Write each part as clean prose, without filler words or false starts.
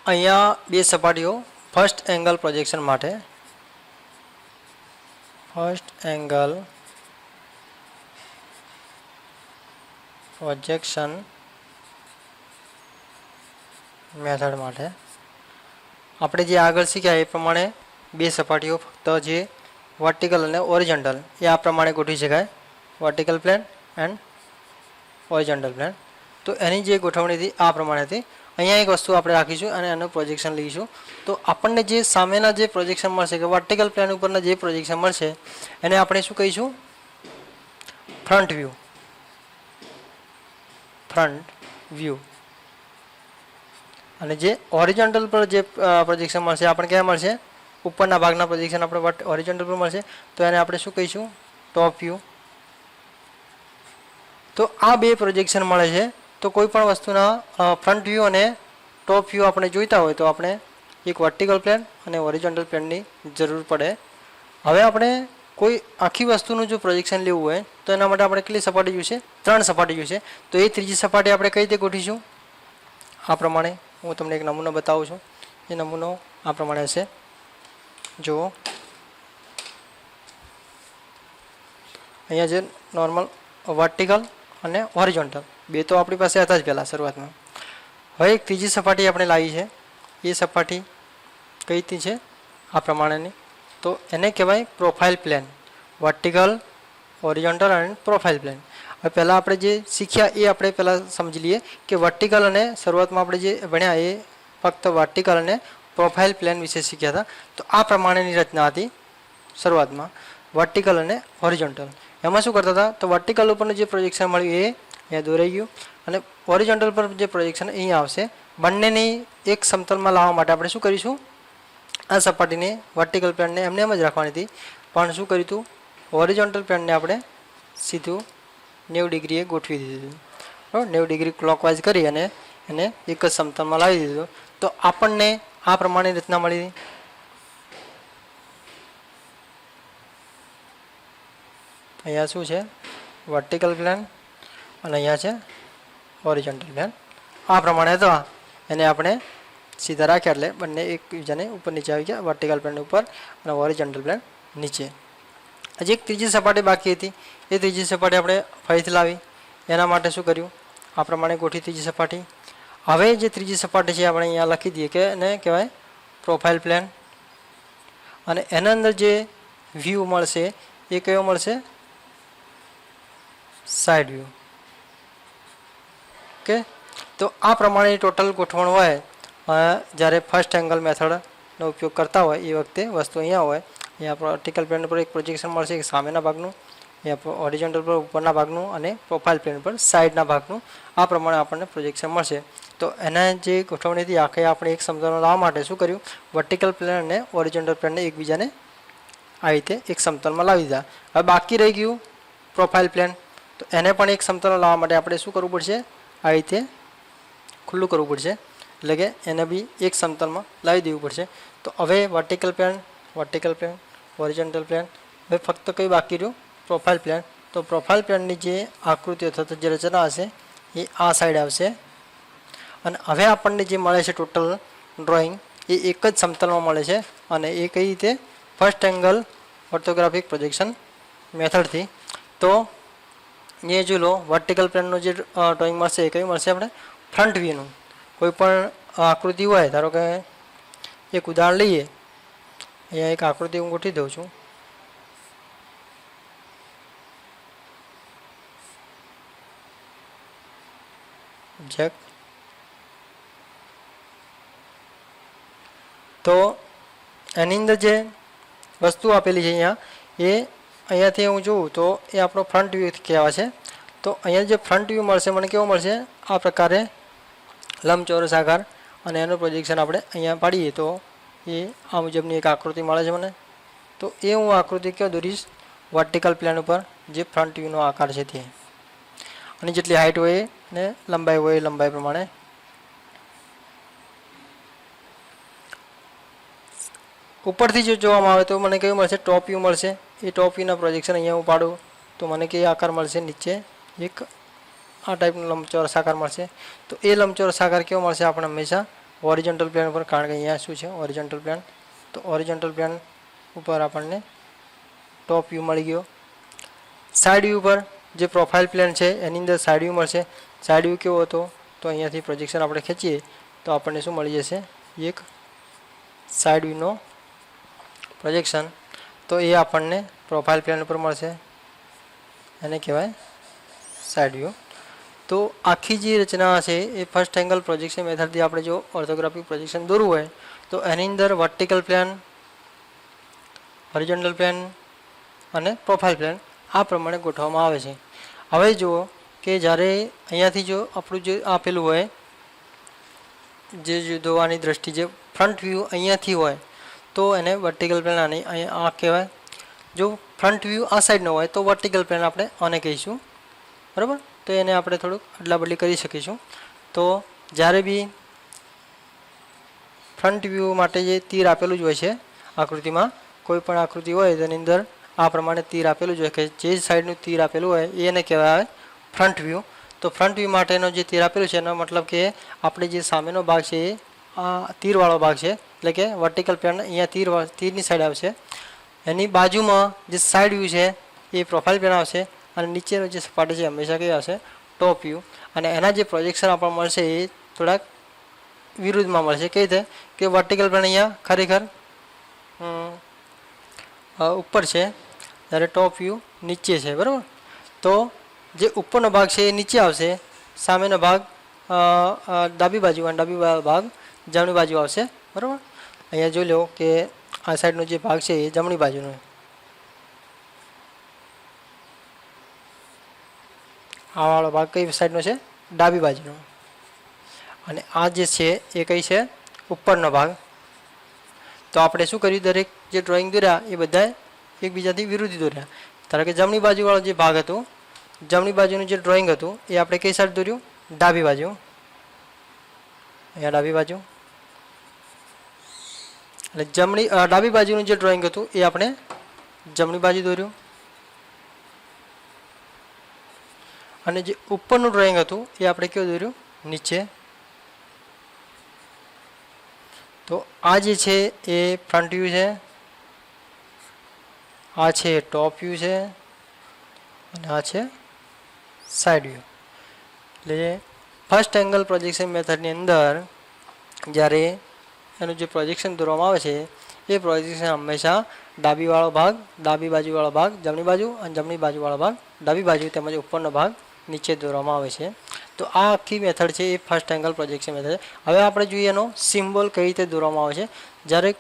અહીંયા બે સપાટીઓ ફર્સ્ટ એંગલ પ્રોજેક્શન માટે ફર્સ્ટ એંગલ પ્રોજેક્શન મેથડ માટે આપણે જે આગળ શીખ્યા એ પ્રમાણે બે સપાટીઓ ફક્ત જે વર્ટિકલ અને ઓરિજિન્ટલ એ આ પ્રમાણે ગોઠવી શકાય, વર્ટિકલ પ્લેન એન્ડ ઓરિજિન્ટલ પ્લેન. તો એની જે ગોઠવણી હતી આ પ્રમાણે હતી. અહીંયા એક વસ્તુ આપણે રાખીશું અને એનું પ્રોજેક્શન લઈશું. તો આપણને જે સામેના જે પ્રોજેક્શન મળશે કે વર્ટિકલ પ્લેન ઉપરના જે પ્રોજેક્શન મળશે એને આપણે શું કહીશું? Front view. Front view. અને જે ઓરિજિન્ટલ પર જે પ્રોજેક્શન મળશે આપણે ક્યાં મળશે? ઉપરના ભાગના પ્રોજેક્શન આપણે ઓરિજિન્ટલ પર મળશે તો એને આપણે શું કહીશું? Top view. તો આ બે પ્રોજેક્શન મળે છે. તો કોઈ પણ વસ્તુના ફ્રન્ટ વ્યૂ અને ટોપ વ્યૂ આપણે જોઈતા હોય તો આપણે એક વર્ટિકલ પ્લેન અને ઓરિજિન્ટલ પ્લેનની જરૂર પડે. હવે આપણે કોઈ આખી વસ્તુનું જો પ્રોજેક્શન લેવું હોય તો એના માટે આપણે કેટલી સપાટી જોઈશે? 3 સપાટી જોઈશે. તો એ ત્રીજી સપાટી આપણે કઈ રીતે ગોઠવીશું? આ પ્રમાણે હું તમને એક નમૂનો બતાવું છું. એ નમૂનો આ પ્રમાણે હશે. જુઓ અહીંયા જે નોર્મલ વર્ટિકલ અને હોરિઝોન્ટલ બે તો આપણી પાસે હતા જ પહેલાં શરૂઆતમાં. હવે એક ત્રીજી સપાટી આપણે લાવી છે. એ સપાટી કઈ રીતે છે? આ પ્રમાણેની. તો એને કહેવાય પ્રોફાઇલ પ્લેન. વર્ટિકલ, હોરિઝોન્ટલ અને પ્રોફાઇલ પ્લેન. હવે પહેલાં આપણે જે શીખ્યા એ આપણે પહેલાં સમજી લઈએ કે વર્ટિકલ અને શરૂઆતમાં આપણે જે ભણ્યા એ ફક્ત વર્ટિકલ અને પ્રોફાઇલ પ્લેન વિશે શીખ્યા હતા. તો આ પ્રમાણેની રચના હતી શરૂઆતમાં, વર્ટિકલ અને હોરિઝોન્ટલ. એમાં શું કરતા હતા? તો વર્ટિકલ ઉપરનું જે પ્રોજેક્શન મળ્યું એ અહીંયા દોરાઈ ગયું અને હોરિઝોન્ટલ પર જે પ્રોજેક્શન અહીંયા આવશે. બંનેની એક સમતલમાં લાવવા માટે આપણે શું કરીશું? આ સપાટીને વર્ટિકલ પ્લેનને એમને એમ જ રાખવાની હતી, પણ શું કર્યું હતું? હોરિઝોન્ટલ પ્લેનને આપણે સીધું 90 ડિગ્રીએ ગોઠવી દીધું. બરાબર, 90 ડિગ્રી ક્લોકવાઇઝ કરી અને એને એક જ સમતલમાં લાવી દીધું. તો આપણને આ પ્રમાણે રચના મળી. અહીંયા શું છે? વર્ટિકલ પ્લેન અને અહીંયા છે હોરિઝોન્ટલ પ્લેન. આ પ્રમાણે હતા એને આપણે સીધા રાખ્યા એટલે બંને એકબીજાને ઉપર નીચે આવી ગયા. વર્ટિકલ પ્લેન ઉપર અને હોરિઝોન્ટલ પ્લેન નીચે. હજી એક ત્રીજી સપાટી બાકી હતી. એ ત્રીજી સપાટી આપણે ફરીથી લાવી. એના માટે શું કર્યું? આ પ્રમાણે ગોઠવી ત્રીજી સપાટી. હવે જે ત્રીજી સપાટી છે આપણે અહીંયા લખી દઈએ કે એને કહેવાય પ્રોફાઇલ પ્લેન. અને એના અંદર જે વ્યૂ મળશે એ કયો મળશે? Side view. ઓકે. તો આ પ્રમાણે ટોટલ ગોઠવણ હોય જ્યારે ફર્સ્ટ એંગલ મેથડનો ઉપયોગ કરતા હોય એ વખતે વસ્તુ અહીંયા હોય. અહીંયા વર્ટિકલ પ્લેન પર એક પ્રોજેક્શન મળશે એક સામેના ભાગનું, અહીંયા હોરિઝોન્ટલ પર ઉપરના ભાગનું અને પ્રોફાઇલ પ્લેન પર સાઇડના ભાગનું. આ પ્રમાણે આપણને પ્રોજેક્શન મળશે. તો એના જે ગોઠવણી હતી આખે આપણે એક સમતલમાં લાવવા માટે શું કર્યું? વર્ટિકલ પ્લેન અને હોરિઝોન્ટલ પ્લેનને એકબીજાને આ રીતે એક સમતલમાં લાવી દીધા. હવે બાકી રહી ગયું પ્રોફાઇલ પ્લેન. તો એને પણ એક સમતલમાં લાવવા માટે આપણે શું કરવું પડશે? આ રીતે ખુલ્લું કરવું પડશે. એટલે કે એને બી એક સમતલમાં લાવી દેવું પડશે. તો હવે વર્ટિકલ પ્લેન, હોરિઝોન્ટલ પ્લેન. હવે ફક્ત કઈ બાકી રહ્યું? Profile plane. તો પ્રોફાઇલ પ્લેનની જે આકૃતિ અથવા જે રચના હશે એ આ સાઈડ આવશે. અને હવે આપણને જે મળે છે ટોટલ ડ્રોઈંગ એ એક જ સમતલમાં મળે છે. અને એ કઈ રીતે? ફર્સ્ટ એંગલ ઓર્થોગ્રાફિક પ્રોજેક્શન મેથડથી. તો એ જો લો વર્ટિકલ પ્લેનનું જે ડ્રોઈંગ મળશે એ કયું મળશે? આપણે ફ્રન્ટ વ્યૂનું. કોઈ પણ આકૃતિ હોય, ધારો કે એક ઉદાહરણ લઈએ. અહીંયા એક આકૃતિ હું ગોઠવી દઉં છું. જેક. તો એની અંદર જે વસ્તુ આપેલી છે અહીંયાથી હું જોઉં તો એ આપણો ફ્રન્ટ વ્યૂ કહેવાય છે. તો અહીંયા જે ફ્રન્ટ વ્યૂ મળશે મને કેવો મળશે? આ પ્રકારે લંબચોરસ આકાર. અને એનું પ્રોજેક્શન આપણે અહીંયા પાડીએ તો એ આ મુજબની એક આકૃતિ મળે છે મને. તો એ હું આકૃતિ ક્યાં દોરીશ? વર્ટિકલ પ્લેન ઉપર જે ફ્રન્ટ વ્યૂનો આકાર છે તે. અને જેટલી હાઇટ હોય ને લંબાઈ હોય એ લંબાઈ પ્રમાણે. ઉપરથી જો જોવામાં આવે તો મને કયું મળશે? ટોપ વ્યૂ મળશે. એ ટોપ વ્યૂના પ્રોજેક્શન અહીંયા હું પાડું તો મને કઈ આકાર મળશે? નીચે એક આ ટાઈપનો લંબચોરસ આકાર મળશે. તો એ લંબચોરસ આકાર કેવો મળશે? આપણે હંમેશા ઓરિજિનલ પ્લેન ઉપર, કારણ કે અહીંયા શું છે ઓરિજિનલ પ્લેન, તો ઓરિજિનલ પ્લેન ઉપર આપણને ટોપ વ્યૂ મળી ગયો. સાઇડ વ્યૂ પર જે પ્રોફાઇલ પ્લેન છે એની અંદર સાઇડ વ્યૂ મળશે. સાઇડ વ્યૂ કેવો હતો, તો અહીંયાથી પ્રોજેક્શન આપણે ખેંચીએ તો આપણને શું મળી જશે, એક સાઇડ વ્યૂનો પ્રોજેક્શન. તો એ આપણને પ્રોફાઇલ પ્લેન ઉપર મળશે, એને કહેવાય સાઇડ વ્યૂ. તો આખી જે રચના છે એ ફર્સ્ટ એંગલ પ્રોજેક્શન મેથડથી આપણે જો ઓર્થોગ્રાફિક પ્રોજેક્શન દોરવું હોય તો એની અંદર વર્ટિકલ પ્લેન, હોરિઝોન્ટલ પ્લેન અને પ્રોફાઇલ પ્લેન આ પ્રમાણે ગોઠવવામાં આવે છે. હવે જુઓ કે જ્યારે અહીંયાથી જો આપણું જે આપેલું હોય જે દોરવાની દ્રષ્ટિ, જે ફ્રન્ટ વ્યૂ અહીંયાથી હોય તો એને વર્ટિકલ પ્લેન આ કહેવાય. જો ફ્રન્ટ વ્યૂ આ સાઈડનો હોય તો વર્ટિકલ પ્લેન આપણે આને કહીશું, બરાબર. તો એને આપણે થોડુંક અદલા બદલી કરી શકીશું. તો જ્યારે બી ફ્રન્ટ વ્યૂ માટે જે તીર આપેલું જ હોય છે આકૃતિમાં, કોઈ પણ આકૃતિ હોય તેની અંદર આ પ્રમાણે તીર આપેલું જ હોય કે જે સાઈડનું તીર આપેલું હોય એને કહેવાય ફ્રન્ટ વ્યૂ. તો ફ્રન્ટ વ્યૂ માટેનો જે તીર આપેલું છે એનો મતલબ કે આપણે જે સામેનો ભાગ છે એ આ તીરવાળો ભાગ છે, એટલે કે વર્ટિકલ પ્લેન અહીંયા તીરની સાઈડ આવશે. એની બાજુમાં જે સાઈડ વ્યૂ છે એ પ્રોફાઇલ પ્લેન આવશે અને નીચેનો જે સપાટી છે હંમેશા કઈ આવશે, ટોપ વ્યૂ. અને એના જે પ્રોજેક્શન આપણને મળશે એ થોડાક વિરુદ્ધમાં મળશે. કઈ રીતે કે વર્ટિકલ પ્લેન અહીંયા ખરેખર ઉપર છે, જ્યારે ટોપ વ્યૂ નીચે છે, બરાબર. તો જે ઉપરનો ભાગ છે એ નીચે આવશે, સામેનો ભાગ ડાબી બાજુ અને ડાબી ભાગ જમણી બાજુ આવશે, બરાબર. અહીંયા જોઈ લો કે આ સાઈડનો જે ભાગ છે એ જમણી બાજુનો, આ વાળો ભાગ કઈ સાઈડનો છે, ડાબી બાજુનો. અને આ જે છે એ કઈ છે, ઉપરનો ભાગ. તો આપણે શું કર્યું, દરેક જે ડ્રોઈંગ દોર્યા એ બધા એકબીજાથી વિરુદ્ધ દોર્યા. ધારો કે જમણી બાજુવાળો જે ભાગ હતો, જમણી બાજુનું જે ડ્રોઈંગ હતું એ આપણે કઈ સાઈડ દોર્યું, ડાબી બાજુ. અહીંયા ડાબી બાજુ. એટલે ડાબી બાજુનું જે ડ્રોઈંગ હતું એ આપણે જમણી બાજુ દોર્યું. અને જે ઉપરનું ડ્રોઈંગ હતું એ આપણે કેવું દોર્યું, નીચે. તો આ જે છે એ ફ્રન્ટ વ્યૂ છે, આ છે ટોપ વ્યૂ છે અને આ છે સાઈડ વ્યૂ. એટલે ફર્સ્ટ એંગલ પ્રોજેક્શન મેથડની અંદર જ્યારે એનું જે પ્રોજેક્શન દોરવામાં આવે છે એ પ્રોજેક્શન હંમેશા ડાબીવાળો ભાગ ડાબી બાજુવાળો ભાગ જમણી બાજુ અને જમણી બાજુવાળો ભાગ ડાબી બાજુ તેમજ ઉપરનો ભાગ નીચે દોરવામાં આવે છે. તો આ આખી મેથડ છે એ ફર્સ્ટ એંગલ પ્રોજેક્શન મેથડ. હવે આપણે જોઈએ એનો સિમ્બોલ કઈ રીતે દોરવામાં આવે છે. જ્યારે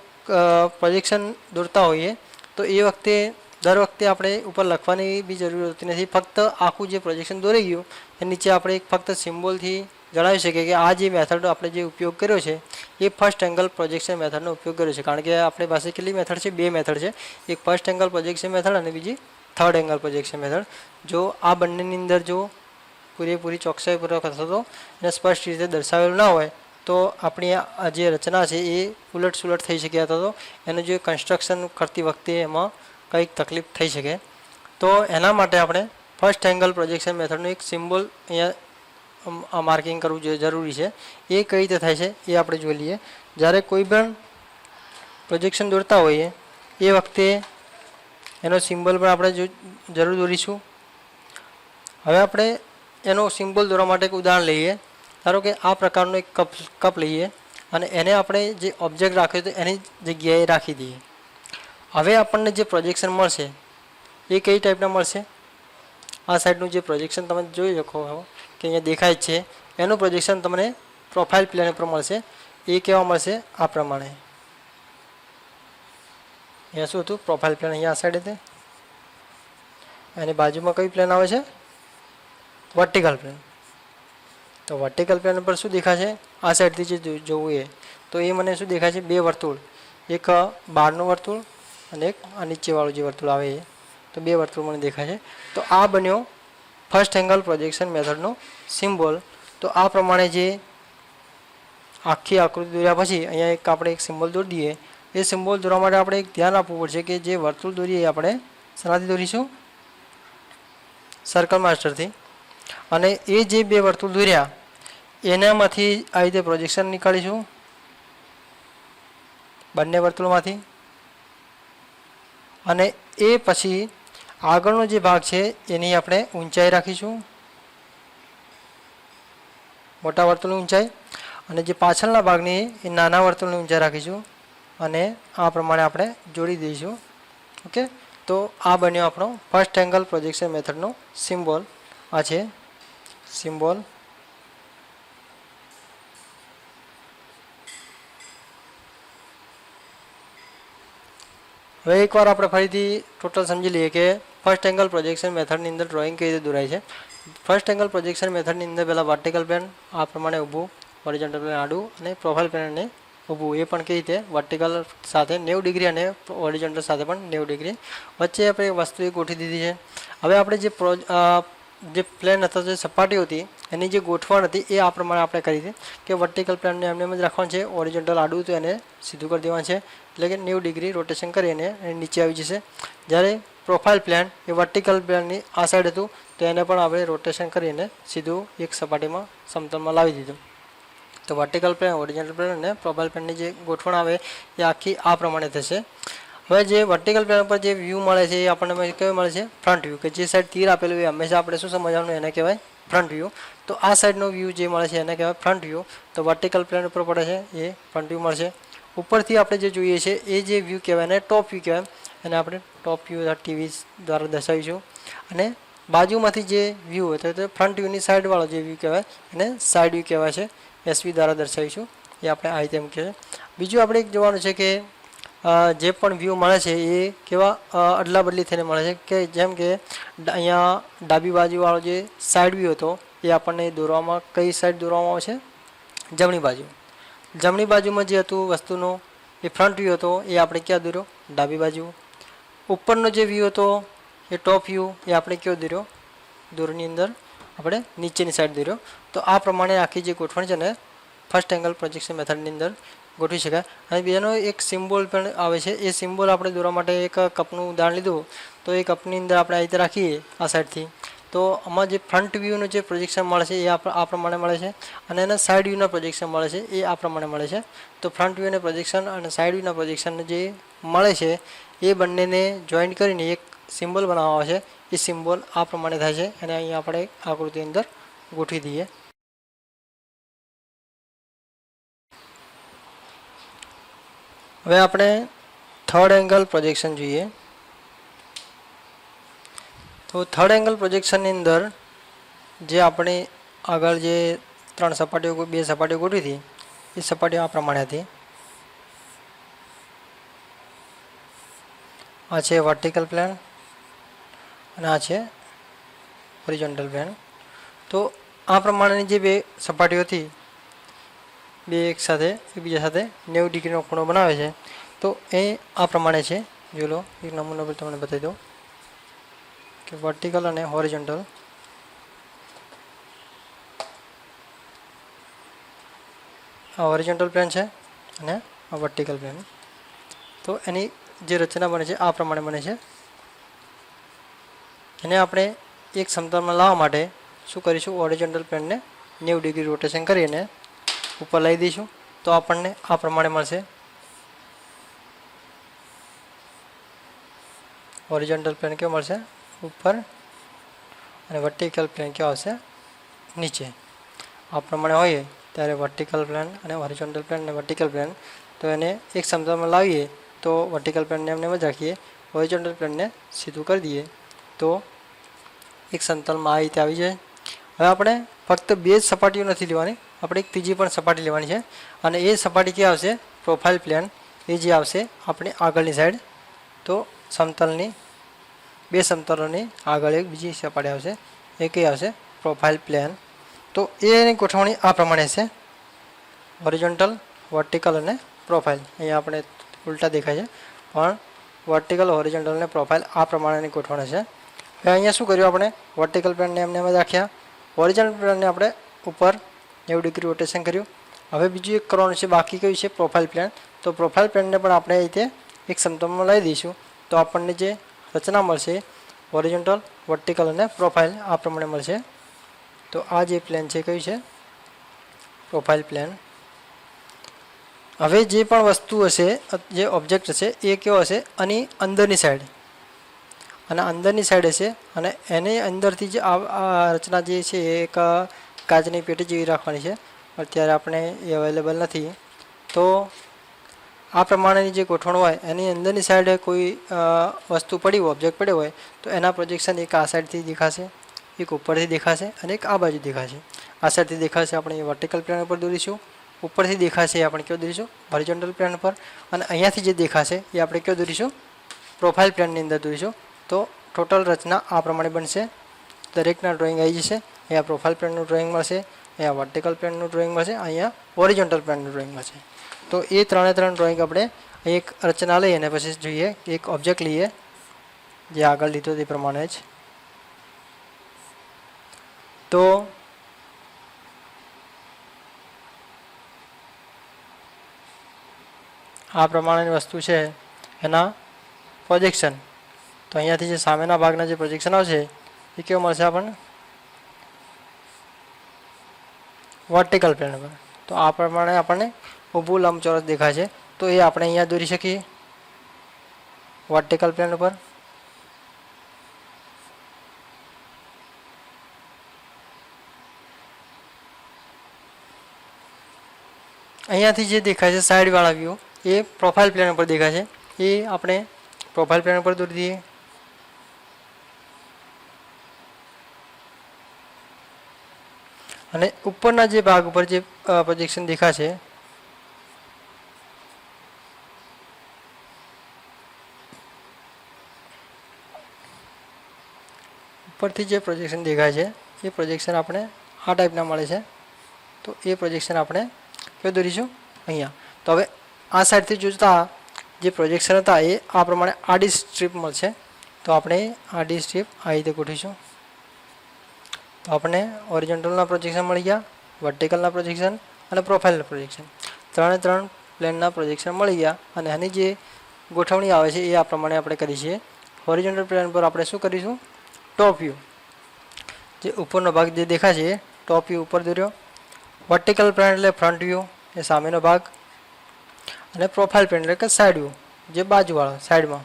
પ્રોજેક્શન દોરતા હોઈએ તો એ વખતે દર વખતે આપણે ઉપર લખવાની બી જરૂર હોતી નથી. ફક્ત આખું જે પ્રોજેક્શન દોરાઈ ગયું એ નીચે આપણે એક ફક્ત સિમ્બોલથી જણાવી શકીએ કે આ જે મેથડ આપણે જે ઉપયોગ કર્યો છે એ ફર્સ્ટ એંગલ પ્રોજેક્શન મેથડનો ઉપયોગ કર્યો છે. કારણ કે આપણી પાસે કેટલી મેથડ છે, બે મેથડ છે, એક ફર્સ્ટ એંગલ પ્રોજેક્શન મેથડ અને બીજી થર્ડ એંગલ પ્રોજેક્શન મેથડ. જો આ બંનેની અંદર જો પૂરેપૂરી ચોકસાઈપૂર્વક અથવા તો એને સ્પષ્ટ રીતે દર્શાવેલું ના હોય તો આપણી આ જે રચના છે એ ઉલટ સુલટ થઈ શકે અથવા તો એનું જે કન્સ્ટ્રક્શન કરતી વખતે એમાં કંઈક તકલીફ થઈ શકે. તો એના માટે આપણે ફર્સ્ટ એંગલ પ્રોજેક્શન મેથડનું એક સિમ્બોલ અહીંયા માર્કિંગ કરવું જરૂરી છે. એ કઈ રીતે થાય છે એ આપણે જોઈ લઈએ. જ્યારે કોઈ પણ પ્રોજેક્શન દોરતા હોઈએ એ વખતે એનો સિમ્બોલ પણ આપણે જરૂર દોરીશું. હવે આપણે એનો સિમ્બોલ દોરવા માટે એક ઉદાહરણ લઈએ. ધારો કે આ પ્રકારનો એક કપ લઈએ અને એને આપણે જે ઓબ્જેક્ટ રાખ્યો તો એની જગ્યાએ રાખી દઈએ. હવે આપણને જે પ્રોજેક્શન મળશે એ કઈ ટાઈપના મળશે, આ સાઈડનું જે પ્રોજેક્શન તમે જોઈ શકો કે અહીંયા દેખાય છે એનું પ્રોજેક્શન તમને પ્રોફાઇલ પ્લેન ઉપર મળશે. એ કેવા મળશે, આ પ્રમાણે. અહીંયા શું હતું, પ્રોફાઇલ પ્લેન અહીંયા આ સાઈડ હતી, એની બાજુમાં કઈ પ્લેન આવે છે, વર્ટિકલ પ્લેન. તો વર્ટિકલ પ્લેન પર શું દેખાશે, આ સાઈડથી જે જોવું એ તો એ મને શું દેખાય છે, બે વર્તુળ, એક બહારનું વર્તુળ અને એક આ નીચેવાળું જે વર્તુળ આવે એ. તો બે વર્તુળ મને દેખાય છે. તો આ બન્યો ફર્સ્ટ એંગલ પ્રોજેક્શન મેથડનો સિમ્બોલ. તો આ પ્રમાણે જે આખી આકૃતિ દોર્યા પછી અહીંયા એક આપણે એક સિમ્બોલ દોરી દઈએ. એ સિમ્બોલ દોરવા માટે આપણે એક ધ્યાન આપવું પડશે કે જે વર્તુળ દોરીએ એ આપણે શેનાથી દોરીશું, સર્કલ માસ્ટરથી. અને એ જે બે વર્તુળ દોર્યા એનામાંથી આ રીતે પ્રોજેક્શન નીકાળીશું બંને વર્તુળમાંથી અને એ પછી આગળનો જે ભાગ છે એની આપણે ઊંચાઈ રાખીશું, મોટા વર્તુળની ઊંચાઈ, અને જે પાછળના ભાગની એ નાના વર્તુળની ઊંચાઈ રાખીશું અને આ પ્રમાણે આપણે જોડી દઈશું. ઓકે, તો આ બન્યો આપણો ફર્સ્ટ એંગલ પ્રોજેક્શન મેથડનો સિમ્બોલ. આ છે સિમ્બોલ. હવે એકવાર આપણે ફરીથી ટોટલ સમજી લઈએ કે ફર્સ્ટ એંગલ પ્રોજેક્શન મેથડની અંદર ડ્રોઈંગ કઈ રીતે દોરાય છે. ફર્સ્ટ એંગલ પ્રોજેક્શન મેથડની અંદર પહેલાં વર્ટિકલ પ્લેન આ પ્રમાણે ઊભું, હોરિઝોન્ટલ પ્લેન આડું અને પ્રોફાઇલ પ્લેનને ઊભું, એ પણ કઈ રીતે વર્ટિકલ સાથે 90 ડિગ્રી અને હોરિઝોન્ટલ સાથે પણ 90 ડિગ્રી. વચ્ચે આપણે વસ્તુ એ ગોઠવી દીધી છે. હવે આપણે જે પ્લેન અથવા જે સપાટી હતી એની જે ગોઠવણ હતી એ આ પ્રમાણે આપણે કરી હતી કે વર્ટિકલ પ્લેનને એમને એમ જ રાખવાનું છે, હોરિઝોન્ટલ આડું તો એને સીધું કરી દેવાનું છે, એટલે કે 90 ડિગ્રી રોટેશન કરીને નીચે આવી જશે. જ્યારે પ્રોફાઇલ પ્લેન એ વર્ટિકલ પ્લેનની આ સાઈડ હતું તો એને પણ આપણે રોટેશન કરીને સીધું એક સપાટીમાં સમતલમાં લાવી દીધું. તો વર્ટિકલ પ્લેન, હોરિઝોન્ટલ પ્લેન અને પ્રોફાઇલ પ્લેનની જે ગોઠવણ આવે એ આખી આ પ્રમાણે થશે. હવે જે વર્ટિકલ પ્લેન પર જે વ્યૂ મળે છે એ આપણને કેવું મળે છે? Front view. કે જે સાઈડ તીર આપેલું હોય હંમેશા આપણે શું સમજવાનું? એને કહેવાય ફ્રન્ટ વ્યૂ. તો આ સાઈડનો વ્યૂ જે મળે છે એને કહેવાય ફ્રન્ટ વ્યૂ. તો વર્ટિકલ પ્લેન ઉપર પડે છે એ ફ્રન્ટ વ્યૂ મળશે. ઉપરથી આપણે જે જોઈએ છે એ જે વ્યૂ કહેવાય એને ટોપ વ્યૂ કહેવાય. એને આપણે ટોપ વ્યૂ ટીવી દ્વારા દર્શાવીશું. અને બાજુમાંથી જે વ્યૂ હોય તો ફ્રન્ટ વ્યૂની સાઈડવાળો જે વ્યૂ કહેવાય એને સાઈડ વ્યૂ કહેવાય છે. એસવી દ્વારા દર્શાવીશું. એ આપણે આ રીતે મૂકીએ છીએ. બીજું આપણે એક જોવાનું છે કે જે પણ વ્યૂ મળે છે એ કેવા અદલા બદલી થઈને મળે છે. કે જેમ કે અહીંયા ડાબી બાજુવાળો જે સાઈડ વ્યૂ હતો એ આપણને દોરવામાં કઈ સાઈડ દોરવામાં આવે છે? જમણી બાજુ. જમણી બાજુમાં જે હતું વસ્તુનો એ ફ્રન્ટ વ્યૂ હતો એ આપણે ક્યાં દોર્યો? ડાબી બાજુ. ઉપરનો જે વ્યૂ હતો એ ટોપ વ્યૂ એ આપણે કયો દોર્યો? દોરની અંદર આપણે નીચેની સાઈડ દોર્યો. તો આ પ્રમાણે આખી જે ગોઠવણ છે ને ફર્સ્ટ એંગલ પ્રોજેક્શન મેથડની અંદર ગોઠવી શકાય. અને બીજાનો એક સિમ્બોલ પણ આવે છે. એ સિમ્બોલ આપણે દોરવા માટે એક કપનું ઉદાહરણ લીધું. તો એ કપની અંદર આપણે આ રીતે રાખીએ આ સાઈડથી, તો આમાં જે ફ્રન્ટ વ્યૂનું જે પ્રોજેક્શન મળે છે એ આ પ્રમાણે મળે છે અને એના સાઈડ વ્યૂના પ્રોજેક્શન મળે છે એ આ પ્રમાણે મળે છે. તો ફ્રન્ટ વ્યૂના પ્રોજેક્શન અને સાઈડ વ્યૂના પ્રોજેક્શન જે મળે છે એ બંનેને જોઈન્ટ કરીને એક સિમ્બોલ બનાવવા આવે છે. એ સિમ્બોલ આ પ્રમાણે થાય છે અને અહીંયા આપણે આકૃતિ અંદર ગોઠવી દઈએ. હવે આપણે થર્ડ એંગલ પ્રોજેક્શન જોઈએ. તો થર્ડ એંગલ પ્રોજેક્શનની અંદર જે આપણે આગળ જે બે સપાટીઓ ગોઠવી હતી એ સપાટીઓ આ પ્રમાણે હતી. આ છે વર્ટિકલ પ્લેન અને આ છે હોરિઝોન્ટલ પ્લેન. તો આ પ્રમાણેની જે બે સપાટીઓ હતી બે એકબીજા સાથે 90 ડિગ્રીનો ખૂણો બનાવે છે. તો એ આ પ્રમાણે છે. જો લો એક નમૂના પર તમને બતાવી દઉં કે વર્ટિકલ અને હોરિઝોન્ટલ. આ હોરિઝોન્ટલ પ્લેન છે અને આ વર્ટિકલ પ્લેન. તો એની જે રચના બને છે આ પ્રમાણે બને છે. એને આપણે એક સમતલમાં લાવવા માટે શું કરીશું? હોરિઝોન્ટલ પ્લેનને 90 ડિગ્રી રોટેશન કરીને ઉપર લાવી દઈશું. તો આપણને આ પ્રમાણે મળશે. હોરિઝોન્ટલ પ્લેન કેવો મળશે? ઉપર. અને વર્ટિકલ પ્લેન કેવો આવશે? નીચે. આ પ્રમાણે હોય ત્યારે વર્ટિકલ પ્લેન અને હોરિઝોન્ટલ પ્લેન અને વર્ટિકલ પ્લેન તો એને એક સમતલમાં લાવીએ તો વર્ટિકલ પ્લેનને એમને એમ જ રાખીએ, હોરિઝોન્ટલ પ્લેનને સીધું કરી દઈએ તો એક સમતલમાં આ રીતે આવી જાય. હવે આપણે ફક્ત બે જ સપાટીઓ નથી લેવાની, આપણે એક ત્રીજી પણ સપાટી લેવાની છે. અને એ સપાટી ક્યાં આવશે? Profile plane. એ જે આવશે આપણી આગળની સાઈડ. તો સમતલની બે સમતલોની આગળ એક બીજી સપાટી આવશે. એ કઈ આવશે? Profile plane. તો એની ગોઠવણી આ પ્રમાણે છે. હોરિઝોન્ટલ, વર્ટિકલ અને પ્રોફાઇલ. અહીંયા આપણે ઉલટા દેખાય છે પણ વર્ટિકલ, હોરિઝોન્ટલ અને પ્રોફાઇલ આ પ્રમાણેની ગોઠવણ છે. હવે અહીંયા શું કર્યું? આપણે વર્ટિકલ પ્લેનને એમને એમ જ રાખ્યા, હોરિઝોન્ટલ પ્લેનને આપણે ઉપર 90 ડિગ્રી રોટેશન કર્યું. હવે બીજું એક કરવાનું છે, બાકી કયું છે? Profile plane. તો પ્રોફાઇલ પ્લેનને પણ આપણે એ રીતે એક સમતલમાં લઈ દઈશું તો આપણને જે રચના મળશે હોરિઝોન્ટલ, વર્ટિકલ અને પ્રોફાઇલ આ પ્રમાણે મળશે. તો આ જે પ્લેન છે કયું છે? Profile plane. હવે જે પણ વસ્તુ હશે, જે ઓબ્જેક્ટ હશે એ કેવો હશે, આની અંદરની સાઈડ, અને અંદરની સાઈડ હશે, અને એની અંદરથી જે આ રચના જે છે એ એક કાચની પેટી જેવી રાખવાની છે. અત્યારે આપણે એ અવેલેબલ નથી. તો આ પ્રમાણેની જે ગોઠવણ હોય એની અંદરની સાઈડ કોઈ વસ્તુ પડી હોય, ઓબ્જેક્ટ પડ્યો હોય, તો એના પ્રોજેક્શન એક આ સાઈડથી દેખાશે, એક ઉપરથી દેખાશે, અને એક આ બાજુ દેખાશે. આ સાઈડથી દેખાશે આપણે એ વર્ટિકલ પ્લેન ઉપર દોરીશું, ઉપરથી દેખાશે એ આપણે કયો દોરીશું, હોરિઝોન્ટલ પ્લેન પર, અને અહીંયાથી જે દેખાશે એ આપણે કયો દોરીશું, પ્રોફાઇલ પ્લેનની અંદર દોરીશું. તો ટોટલ રચના આ પ્રમાણે બનશે. દરેકના ડ્રોઈંગ આવી જશે. અહીંયા પ્રોફાઇલ પ્લેનનું ડ્રોઈંગ મળશે, અહીંયા વર્ટિકલ પ્લેનનું ડ્રોઈંગ મળશે, અહીંયા હોરિઝોન્ટલ પ્લેનનું ડ્રોઈંગ મળશે. તો એ ત્રણે ત્રણ ડ્રોઈંગ આપણે એક રચના લઈએ અને પછી જોઈએ એક ઓબ્જેક્ટ લઈએ જે આગળ લીધો તે પ્રમાણે જ. તો આ પ્રમાણેની વસ્તુ છે એના પ્રોજેક્શન. તો અહીંયાથી જે સામેના ભાગના જે પ્રોજેક્શન આવશે એ કેવો મળશે આપણને, વર્ટિકલ પ્લેન પર. તો આ પ્રમાણે આપણને ઊભું લંબચોરસ દેખાય છે. તો એ આપણે અહીંયા દોરી શકીએ વર્ટિકલ પ્લેન ઉપર. અહીંયાથી જે દેખાય છે સાઈડવાળા વ્યૂ એ પ્રોફાઇલ પ્લેન ઉપર દેખાય છે. એ આપણે પ્રોફાઇલ પ્લેન ઉપર દોરી દઈએ. અને ઉપરના જે ભાગ ઉપર જે પ્રોજેક્શન દેખાશે ઉપરથી જે પ્રોજેક્શન દેખાય છે એ પ્રોજેક્શન આપણે આ ટાઈપના મળે છે. તો એ પ્રોજેક્શન આપણે કયો દોરીશું, અહીંયા. તો હવે આ સાઈડથી જોતા જે પ્રોજેક્શન હતા એ આ પ્રમાણે આડી સ્ટ્રીપ મળશે. તો આપણે આડી સ્ટ્રીપ આ રીતે ગોઠવીશું. તો આપણે ઓરિજિનલના પ્રોજેક્શન મળી ગયા, વર્ટિકલના પ્રોજેક્શન અને પ્રોફાઇલના પ્રોજેક્શન, ત્રણે ત્રણ પ્લેનના પ્રોજેક્શન મળી ગયા. અને આની જે ગોઠવણી આવે છે એ આ પ્રમાણે આપણે કરી છીએ. હોરિઝોન્ટલ પ્લેન પર આપણે શું કરીશું, ટોપ વ્યૂ, જે ઉપરનો ભાગ જે દેખાય છે એ ટોપ વ્યૂ ઉપર દોર્યો. વર્ટિકલ પ્લેન એટલે ફ્રન્ટ વ્યૂ, એ સામેનો ભાગ, અને પ્રોફાઇલ પ્લેન એટલે કે સાઈડ વ્યૂ, જે બાજુવાળો સાઈડમાં.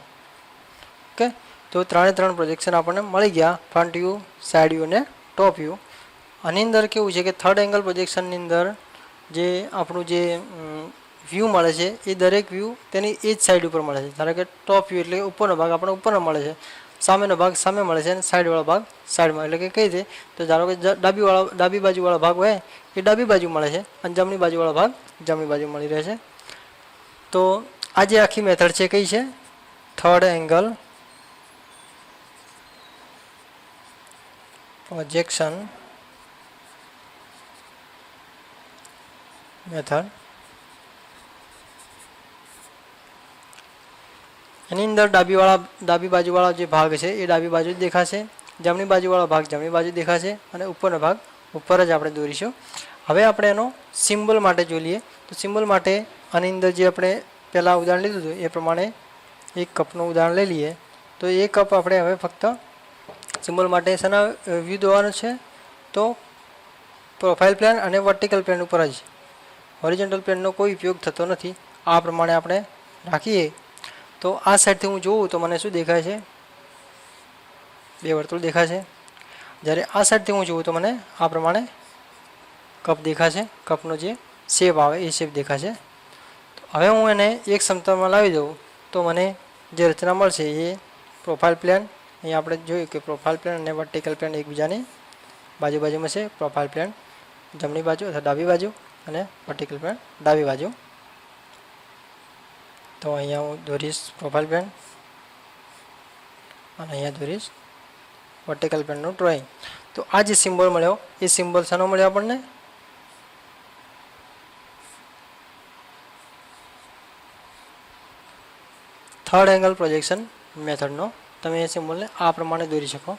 ઓકે. તો ત્રણે ત્રણ પ્રોજેક્શન આપણને મળી ગયા, ફ્રન્ટ વ્યૂ, સાઈડ વ્યૂ અને ટોપ વ્યૂ. આની અંદર કેવું છે કે થર્ડ એંગલ પ્રોજેક્શનની અંદર જે આપણું જે વ્યૂ મળે છે એ દરેક વ્યૂ તેની એ જ સાઈડ ઉપર મળે છે. ધારો કે ટોપ વ્યૂ એટલે ઉપરનો ભાગ આપણને ઉપરનો મળે છે, સામેનો ભાગ સામે મળે છે, અને સાઈડવાળો ભાગ સાઈડમાં. એટલે કે કઈ રીતે, તો ધારો કે ડાબી બાજુવાળો ભાગ હોય એ ડાબી બાજુ મળે છે, અને જમણી બાજુવાળો ભાગ જમણી બાજુ મળી રહે છે. તો આ જે આખી મેથડ છે કઈ છે, થર્ડ એંગલ પ્રોજેક્શન મેથડ. એની અંદર ડાબી બાજુવાળા જે ભાગ છે એ ડાબી બાજુ જ દેખાશે, જમણી બાજુવાળો ભાગ જમણી બાજુ દેખાશે, અને ઉપરનો ભાગ ઉપર જ આપણે દોરીશું. હવે આપણે એનો સિમ્બોલ માટે જોઈ લઈએ. તો સિમ્બોલ માટે આની અંદર જે આપણે પહેલાં ઉદાહરણ લીધું હતું એ પ્રમાણે એક કપનું ઉદાહરણ લઈ લઈએ. તો એ કપ આપણે હવે ફક્ત સિમ્બોલ માટે શેના વ્યૂ દોરવાનું છે, તો પ્રોફાઇલ પ્લેન અને વર્ટિકલ પ્લેન ઉપર જ, હોરિઝોન્ટલ પ્લેનનો કોઈ ઉપયોગ થતો નથી. આ પ્રમાણે આપણે રાખીએ. તો આ સાઈડથી હું જોઉં તો મને શું દેખાય છે, બે વર્તુળ દેખાય છે. જ્યારે આ સાઈડથી હું જોઉં તો મને આ પ્રમાણે કપ દેખાશે, કપનો જે શેપ આવે એ શેપ દેખાશે. તો હવે હું એને એક સમતલમાં લાવી દઉં તો મને જે રચના મળશે એ પ્રોફાઇલ પ્લેન. અહીંયા આપણે જોયું કે પ્રોફાઇલ પ્લેન અને વર્ટિકલ પ્લેન એકબીજાની બાજુમાં છે. પ્રોફાઇલ પ્લેન જમણી બાજુ અથવા ડાબી બાજુ, અને વર્ટિકલ પ્લેન ડાબી બાજુ. તો અહીંયા હું દોરીશ પ્રોફાઇલ પ્લેન, અને અહીંયા દોરીશ વર્ટિકલ પ્લેનનું ડ્રોઈંગ. તો આ જે સિમ્બોલ મળ્યો એ સિમ્બોલ શાનો મળ્યો આપણને, થર્ડ એંગલ પ્રોજેક્શન મેથડનો. તમે એ સિમ્બોલને આ પ્રમાણે દોરી શકો.